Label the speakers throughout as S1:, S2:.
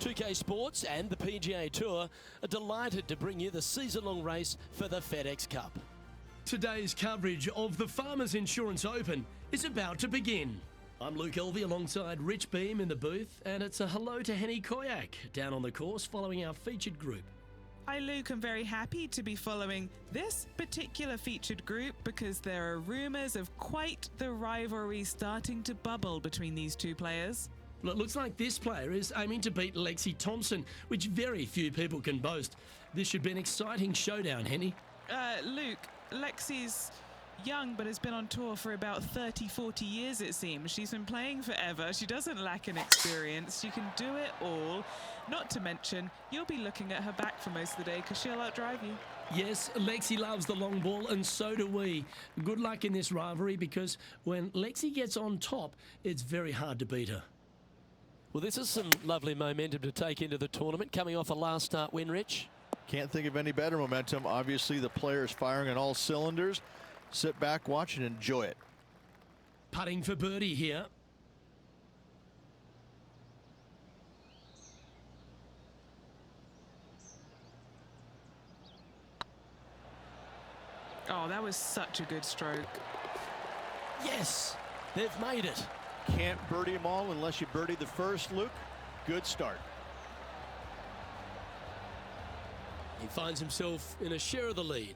S1: 2K Sports and the PGA Tour are delighted to bring you the season-long race for the FedEx Cup. Today's coverage of the Farmers Insurance Open is about to begin. I'm Luke Elvey alongside Rich Beam in the booth, and it's a hello to Henny Koyak down on the course following our featured group.
S2: Hi Luke, I'm very happy to be following this particular featured group because there are rumours of quite the rivalry starting to bubble between these two players.
S1: Well, it looks like this player is aiming to beat Lexi Thompson, which very few people can boast. This should be an exciting showdown, Henny.
S2: Luke, Lexi's young but has been on tour for about 30-40 years it seems. She's been playing forever. She doesn't lack in experience. She can do it all. Not to mention, you'll be looking at her back for most of the day because she'll outdrive you.
S1: Yes, Lexi loves the long ball and so do we. Good luck in this rivalry because when Lexi gets on top, it's very hard to beat her. Well, this is some lovely momentum to take into the tournament, coming off a last start win, Rich.
S3: Can't think of any better momentum. Obviously, the player is firing on all cylinders. Sit back, watch, and enjoy it.
S1: Putting for birdie here.
S2: Oh, that was such a good stroke.
S1: Yes, they've made it.
S3: Can't birdie them all unless you birdie the first, Luke. Good start.
S1: He finds himself in a share of the lead.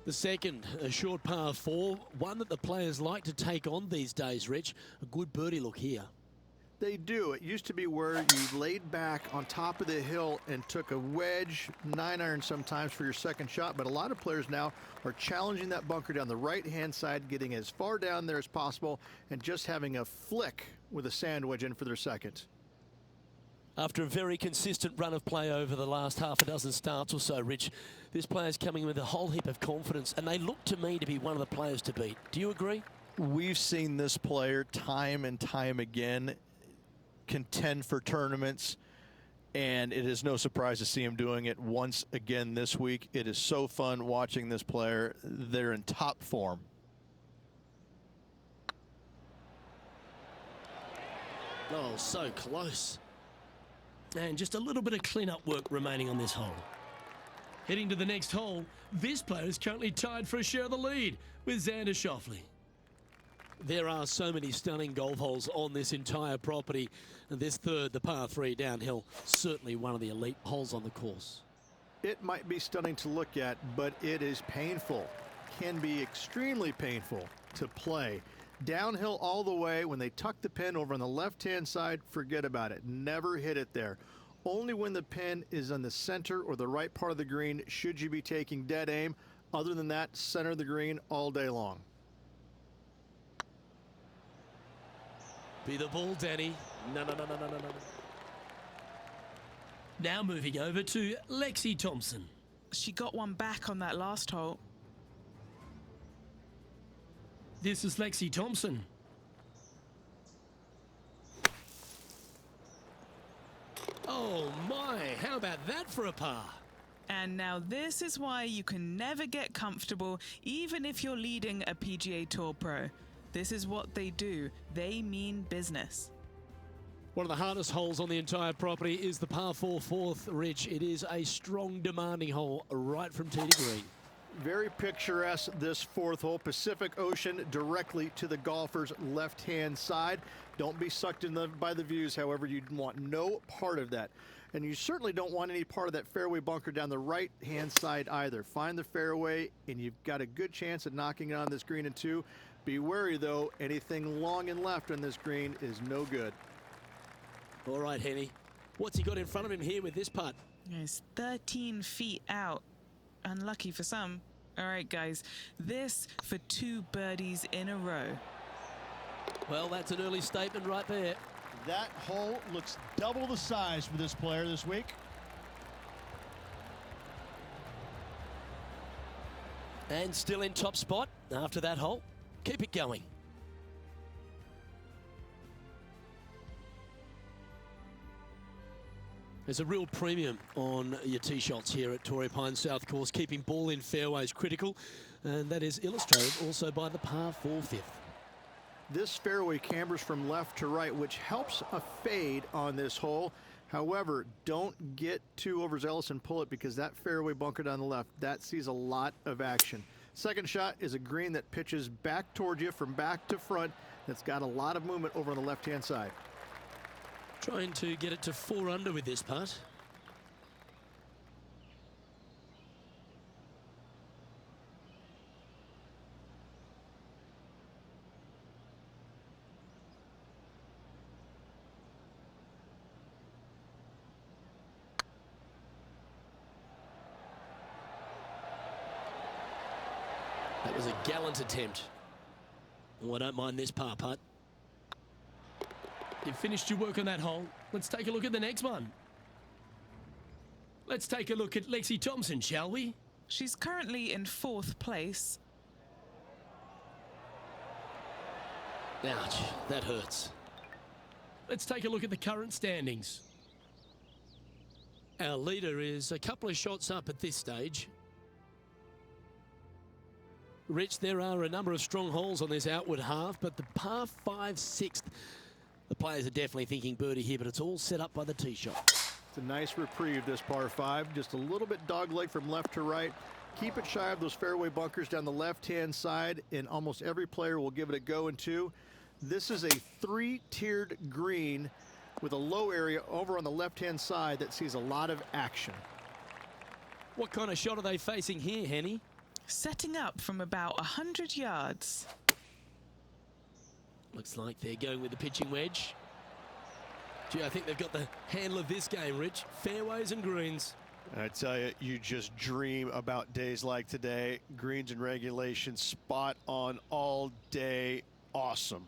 S1: The second, a short par 4, one that the players like to take on these days, Rich. A good birdie look here.
S3: They do. It used to be where you laid back on top of the hill and took a wedge, 9-iron sometimes for your second shot, but a lot of players now are challenging that bunker down the right-hand side, getting as far down there as possible, and just having a flick with a sand wedge in for their second.
S1: After a very consistent run of play over the last half a dozen starts or so, Rich, this player's coming with a whole heap of confidence, and they look to me to be one of the players to beat. Do you agree?
S3: We've seen this player time and time again contend for tournaments, and it is no surprise to see him doing it once again this week. It is so fun watching this player. They're in top form.
S1: Oh, so close. And just a little bit of clean-up work remaining on this hole. Heading to the next hole, this player is currently tied for a share of the lead with Xander Schauffele. There are so many stunning golf holes on this entire property. And this third, the par 3 downhill, certainly one of the elite holes on the course.
S3: It might be stunning to look at, but it is painful. Can be extremely painful to play. Downhill all the way. When they tuck the pin over on the left-hand side, forget about it. Never hit it there. Only when the pin is on the center or the right part of the green should you be taking dead aim. Other than that, center of the green all day long.
S1: Be the ball, Danny. No. Now moving over to Lexi Thompson.
S2: She got one back on that last hole.
S1: This is Lexi Thompson. Oh my, how about that for a par?
S2: And now this is why you can never get comfortable even if you're leading a PGA Tour pro. This is what they do. They mean business.
S1: One of the hardest holes on the entire property is the par 4 fourth, Rich. It is a strong, demanding hole right from tee to green.
S3: Very picturesque, this fourth hole. Pacific Ocean directly to the golfer's left-hand side. Don't be sucked in by the views, however. You want no part of that. And you certainly don't want any part of that fairway bunker down the right-hand side either. Find the fairway, and you've got a good chance at knocking it on this green in 2. Be wary, though. Anything long and left on this green is no good.
S1: All right, Henny. What's he got in front of him here with this putt?
S2: It's 13 feet out. Unlucky for some. All right, guys. This for 2 birdies in a row.
S1: Well, that's an early statement right there.
S3: That hole looks double the size for this player this week.
S1: And still in top spot after that hole. Keep it going. There's a real premium on your tee shots here at Torrey Pines South Course. Keeping ball in fairways critical. And that is illustrated also by the par 4 fifth.
S3: This fairway cambers from left to right, which helps a fade on this hole. However, don't get too overzealous and pull it, because that fairway bunker down the left, that sees a lot of action. Second shot is a green that pitches back towards you from back to front. That's got a lot of movement over on the left-hand side.
S1: Trying to get it to 4 under with this putt. That was a gallant attempt. Oh, I don't mind this par putt. You've finished your work on that hole. Let's take a look at the next one. Let's take a look at Lexi Thompson, shall we?
S2: She's currently in 4th place.
S1: Ouch, that hurts. Let's take a look at the current standings. Our leader is a couple of shots up at this stage. Rich, there are a number of strong holes on this outward half, but the par 5 6th, the players are definitely thinking birdie here, but it's all set up by the tee shot.
S3: It's a nice reprieve, this par 5. Just a little bit dogleg from left to right. Keep it shy of those fairway bunkers down the left-hand side, and almost every player will give it a go in 2. This is a 3-tiered green with a low area over on the left-hand side that sees a lot of action.
S1: What kind of shot are they facing here, Henny?
S2: Setting up from about 100 yards.
S1: Looks like they're going with the pitching wedge. Gee, I think they've got the handle of this game, Rich. Fairways and greens.
S3: I tell you, you just dream about days like today. Greens and regulation, spot on all day. Awesome.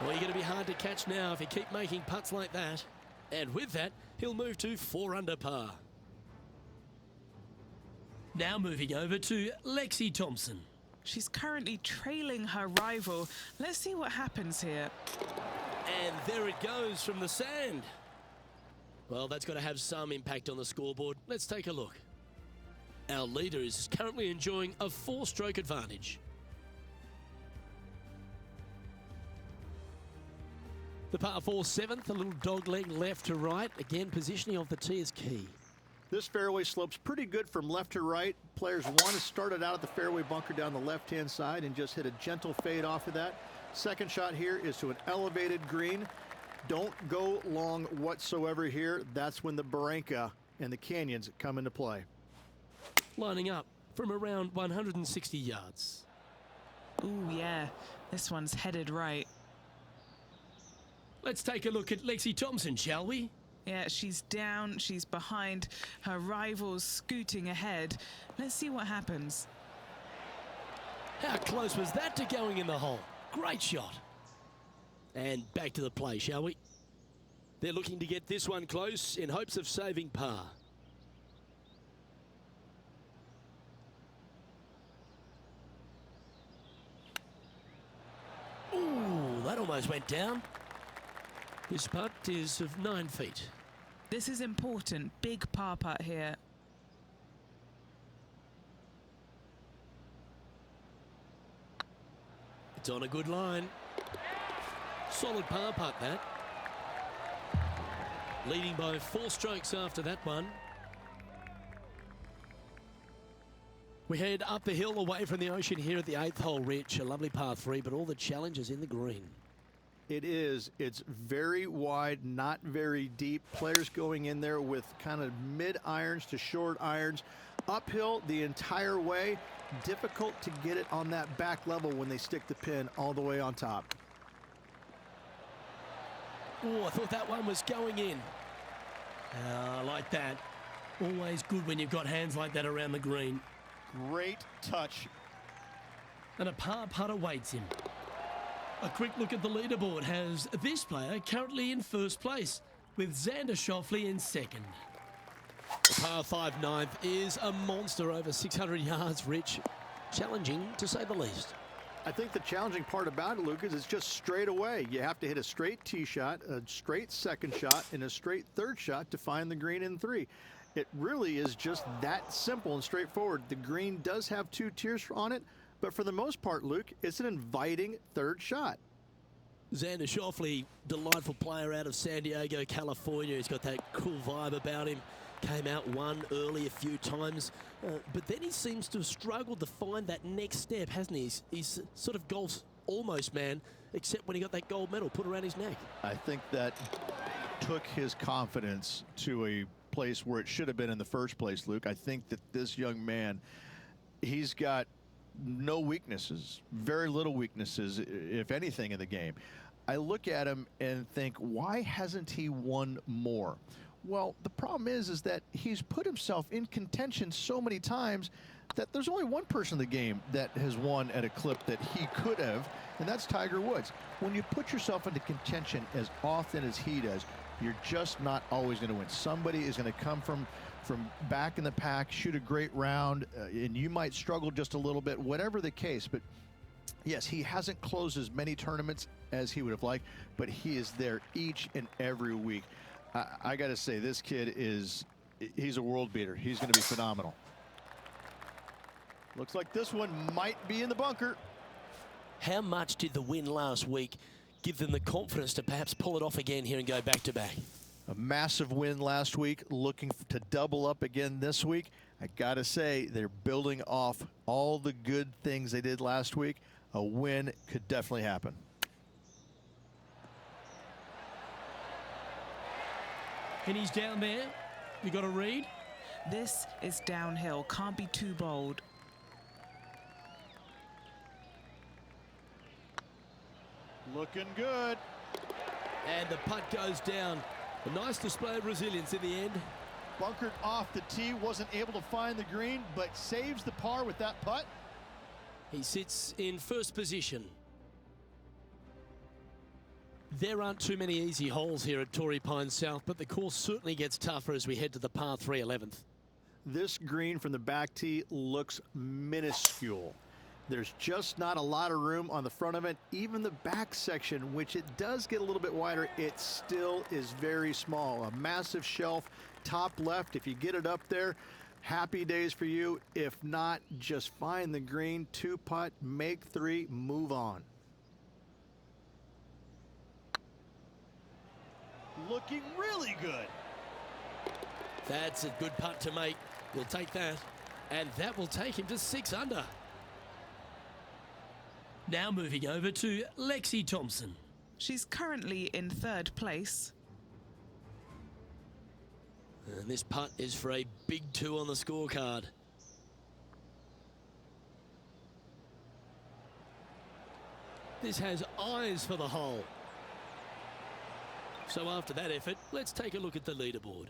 S1: Well, you're going to be hard to catch now if you keep making putts like that. And with that, he'll move to 4 under par. Now moving over to Lexi Thompson.
S2: She's currently trailing her rival. Let's see what happens here.
S1: And there it goes from the sand. Well, that's got to have some impact on the scoreboard. Let's take a look. Our leader is currently enjoying a 4-stroke advantage. The par 4 7th, a little dog leg left to right. Again, positioning of the tee is key.
S3: This fairway slopes pretty good from left to right. Players want to start it out at the fairway bunker down the left-hand side and just hit a gentle fade off of that. Second shot here is to an elevated green. Don't go long whatsoever here. That's when the barranca and the canyons come into play.
S1: Lining up from around 160 yards.
S2: Ooh, yeah. This one's headed right.
S1: Let's take a look at Lexi Thompson, shall we?
S2: Yeah, she's down, she's behind, her rival's scooting ahead. Let's see what happens.
S1: How close was that to going in the hole? Great shot. And back to the play, shall we? They're looking to get this one close in hopes of saving par. Ooh, that almost went down. This putt is of 9 feet.
S2: This is important. Big par putt here.
S1: It's on a good line. Solid par putt, that. Leading by 4 strokes after that one. We head up the hill away from the ocean here at the 8th hole, Rich. A lovely par 3, but all the challenges in the green.
S3: It is. It's very wide, not very deep. Players going in there with kind of mid irons to short irons. Uphill the entire way. Difficult to get it on that back level when they stick the pin all the way on top.
S1: Oh, I thought that one was going in. I like that. Always good when you've got hands like that around the green.
S3: Great touch.
S1: And a par putt awaits him. A quick look at the leaderboard has this player currently in 1st place, with Xander Schauffele in 2nd. The par 5 9th is a monster over 600 yards, Rich. Challenging, to say the least.
S3: I think the challenging part about it, Luke, is it's just straight away. You have to hit a straight tee shot, a straight second shot, and a straight third shot to find the green in 3. It really is just that simple and straightforward. The green does have 2 tiers on it, but for the most part, Luke, it's an inviting third shot.
S1: Xander Schauffele, delightful player out of San Diego, California. He's got that cool vibe about him. Came out one early a few times, but then he seems to have struggled to find that next step, hasn't he? He's sort of golf's almost man, except when he got that gold medal put around his neck.
S4: I think that took his confidence to a place where it should have been in the first place, Luke. I think that this young man, he's got no weaknesses, very little weaknesses, if anything, in the game. I look at him and think, why hasn't he won more? Well, the problem is that he's put himself in contention so many times that there's only one person in the game that has won at a clip that he could have, and that's Tiger Woods. When you put yourself into contention as often as he does, you're just not always going to win. Somebody is going to come from back in the pack, shoot a great round, and you might struggle just a little bit, whatever the case. But yes, he hasn't closed as many tournaments as he would have liked, but he is there each and every week. I got to say, this kid he's a world beater. He's going to be phenomenal. Looks like this one might be in the bunker.
S1: How much did the win last week give them the confidence to perhaps pull it off again here and go back-to-back?
S4: A massive win last week, looking to double up again this week. I got to say, they're building off all the good things they did last week. A win could definitely happen.
S1: And he's down there. You got a read?
S2: This is downhill. Can't be too bold.
S4: Looking good.
S1: And the putt goes down. A nice display of resilience in the end.
S4: Bunkered off the tee, wasn't able to find the green, but saves the par with that putt.
S1: He sits in first position. There aren't too many easy holes here at Torrey Pines South, but the course certainly gets tougher as we head to the par 3 11th.
S3: This green from the back tee looks minuscule. There's just not a lot of room on the front of it. Even the back section, which it does get a little bit wider, it still is very small. A massive shelf, top left. If you get it up there, happy days for you. If not, just find the green, 2-putt, make 3, move on.
S4: Looking really good.
S1: That's a good putt to make. We'll take that. And that will take him to 6 under. Now moving over to Lexi Thompson.
S2: She's currently in 3rd place.
S1: And this putt is for a big 2 on the scorecard. This has eyes for the hole. So after that effort, let's take a look at the leaderboard.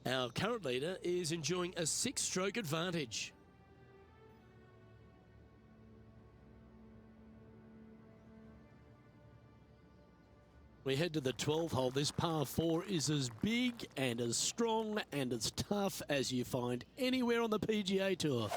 S1: Our current leader is enjoying a 6-stroke advantage. We head to the 12th hole. This par 4 is as big and as strong and as tough as you find anywhere on the PGA Tour.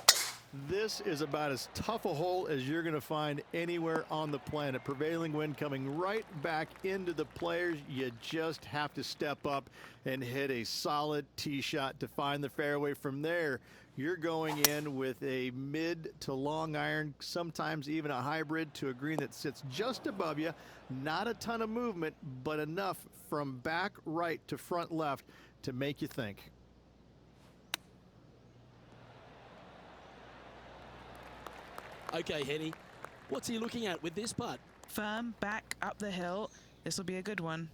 S3: This is about as tough a hole as you're going to find anywhere on the planet. Prevailing wind coming right back into the players. You just have to step up and hit a solid tee shot to find the fairway. From there, you're going in with a mid to long iron, sometimes even a hybrid, to a green that sits just above you. Not a ton of movement, but enough from back right to front left to make you think.
S1: Okay, Henny, what's he looking at with this putt?
S2: Firm, back, up the hill. This will be a good one.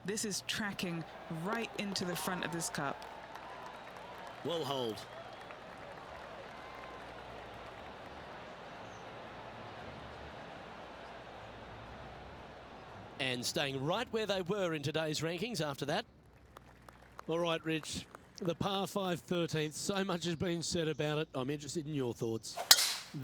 S2: This is tracking right into the front of this cup.
S1: Well hold. And staying right where they were in today's rankings after that. All right, Rich. The par 5 13th, so much has been said about it. I'm interested in your thoughts.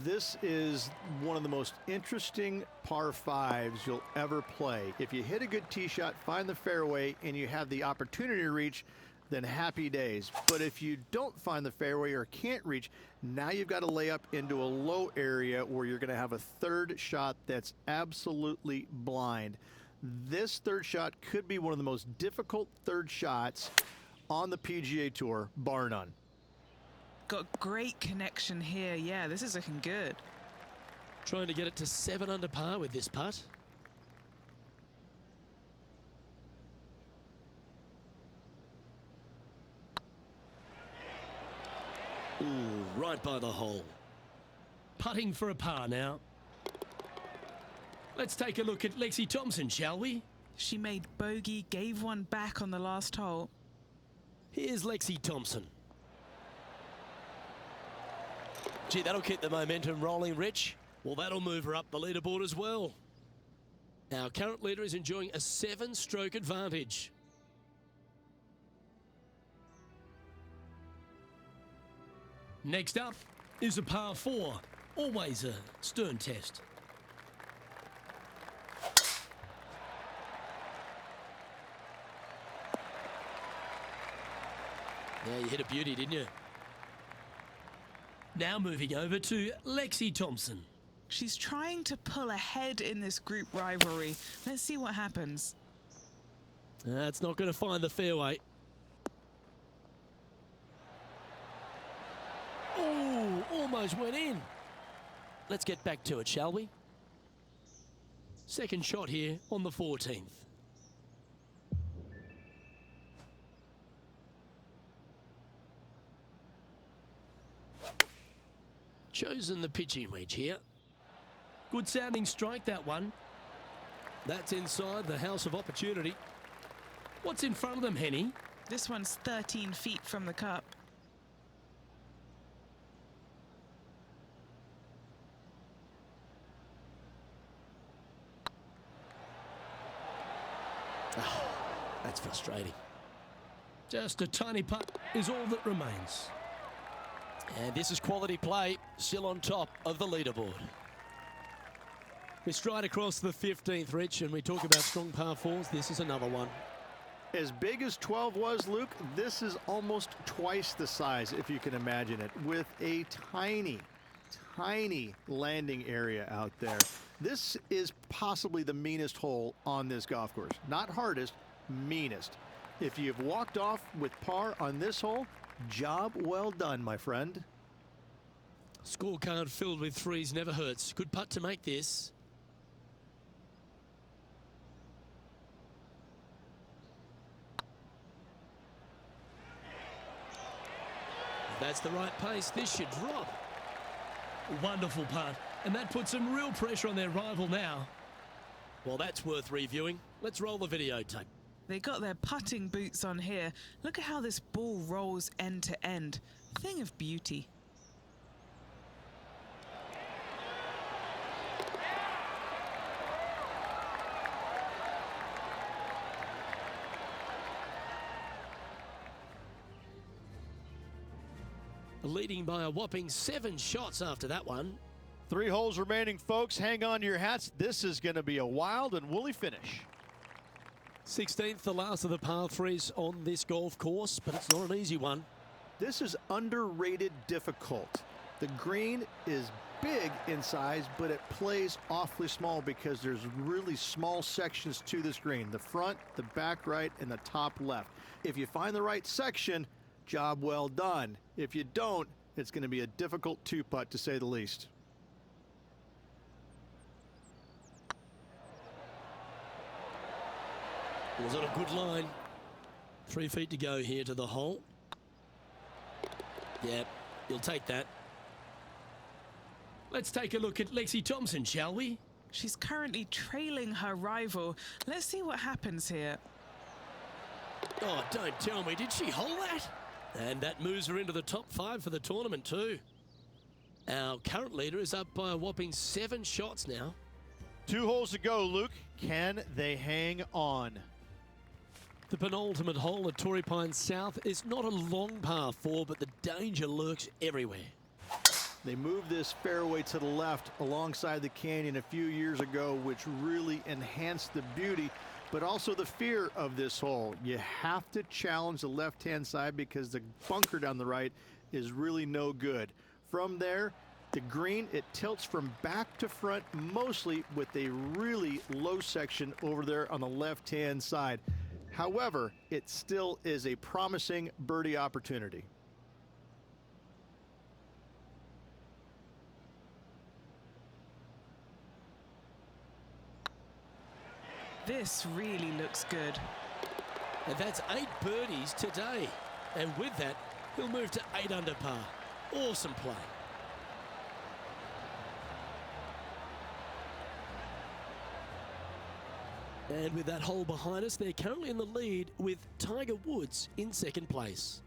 S3: This is one of the most interesting par 5s you'll ever play. If you hit a good tee shot, find the fairway, and you have the opportunity to reach, then happy days. But if you don't find the fairway or can't reach, now you've got to lay up into a low area where you're going to have a third shot that's absolutely blind. This third shot could be one of the most difficult third shots on the PGA Tour, bar none.
S2: Got great connection here. Yeah, this is looking good.
S1: Trying to get it to 7 under par with this putt. Ooh, right by the hole. Putting for a par now. Let's take a look at Lexi Thompson, shall we?
S2: She made bogey, gave one back on the last hole.
S1: Here's Lexi Thompson. Gee, that'll keep the momentum rolling, Rich. Well, that'll move her up the leaderboard as well. Our current leader is enjoying a 7-stroke advantage. Next up is a par 4. Always a stern test. Yeah, you hit a beauty, didn't you? Now moving over to Lexi Thompson.
S2: She's trying to pull ahead in this group rivalry. Let's see what happens.
S1: That's not going to find the fairway. Oh, almost went in. Let's get back to it, shall we? Second shot here on the 14th. Chosen the pitching wedge here. Good sounding strike, that one. That's inside the house of opportunity. What's in front of them, Henny?
S2: This one's 13 feet from the cup.
S1: Oh, that's frustrating. Just a tiny putt is all that remains. And this is quality play, still on top of the leaderboard. We stride across the 15th, Rich, and we talk about strong par 4s. This is another one.
S3: As big as 12 was, Luke, this is almost twice the size, if you can imagine it, with a tiny, tiny landing area out there. This is possibly the meanest hole on this golf course. Not hardest, meanest. If you've walked off with par on this hole, job well done, my friend.
S1: Scorecard filled with threes never hurts. Good putt to make this. That's the right pace. This should drop. Wonderful putt. And that puts some real pressure on their rival now. Well, that's worth reviewing. Let's roll the videotape.
S2: They got their putting boots on here. Look at how this ball rolls end to end. Thing of beauty.
S1: Leading by a whopping 7 shots after that one.
S4: 3 holes remaining, folks. Hang on to your hats. This is going to be a wild and woolly finish.
S1: 16th, the last of the par 3s on this golf course, but it's not an easy one.
S3: This is underrated difficult. The green is big in size, but it plays awfully small because there's really small sections to this green. The front, the back right, and the top left. If you find the right section, job well done. If you don't, it's going to be a difficult 2-putt to say the least.
S1: Was it a good line? 3 feet to go here to the hole. Yeah, you'll take that. Let's take a look at Lexi Thompson, shall we?
S2: She's currently trailing her rival. Let's see what happens here.
S1: Oh, don't tell me. Did she hold that? And that moves her into the top 5 for the tournament too. Our current leader is up by a whopping 7 shots now.
S4: 2 holes to go, Luke. Can they hang on?
S1: The penultimate hole at Torrey Pines South is not a long par 4, but the danger lurks everywhere.
S3: They moved this fairway to the left alongside the canyon a few years ago, which really enhanced the beauty. but also the fear of this hole. You have to challenge the left-hand side because the bunker down the right is really no good. From there, the green, it tilts from back to front, mostly with a really low section over there on the left-hand side. However, it still is a promising birdie opportunity.
S2: This really looks good.
S1: And that's 8 birdies today. And with that, he'll move to 8 under par. Awesome play. And with that hole behind us, they're currently in the lead with Tiger Woods in second place.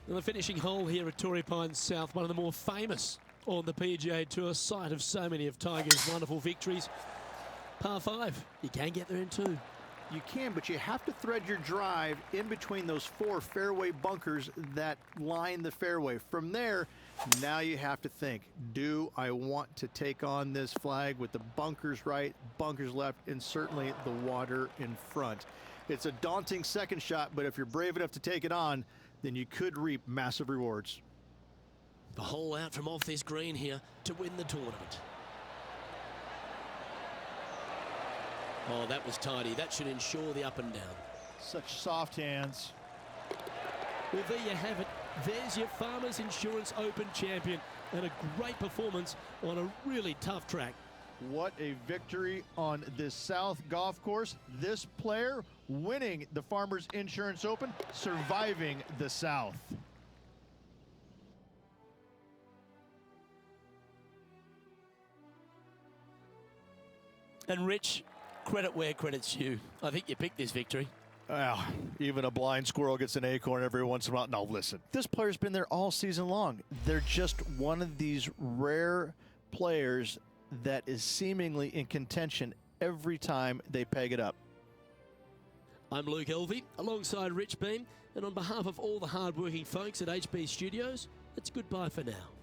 S1: And the finishing hole here at Torrey Pines South, one of the more famous on the PGA Tour, site of so many of Tiger's wonderful victories. Par 5, you can get there in 2.
S3: You can, but you have to thread your drive in between those 4 fairway bunkers that line the fairway. From there, now you have to think, do I want to take on this flag with the bunkers right, bunkers left, and certainly the water in front? It's a daunting second shot, but if you're brave enough to take it on, then you could reap massive rewards.
S1: The hole out from off this green here to win the tournament. Oh, that was tidy. That should ensure the up and down.
S4: Such soft hands.
S1: Well, there you have it. There's your Farmers Insurance Open champion, and a great performance on a really tough track.
S4: What a victory on this South golf course. This player winning the Farmers Insurance Open, surviving the South.
S1: And Rich, credit where credit's due. I think you picked this victory.
S4: Well, even a blind squirrel gets an acorn every once in a while. No, listen, this player's been there all season long. They're just one of these rare players that is seemingly in contention every time they peg it up.
S1: I'm Luke Elvey, alongside Rich Beam, and on behalf of all the hard-working folks at HB Studios, it's goodbye for now.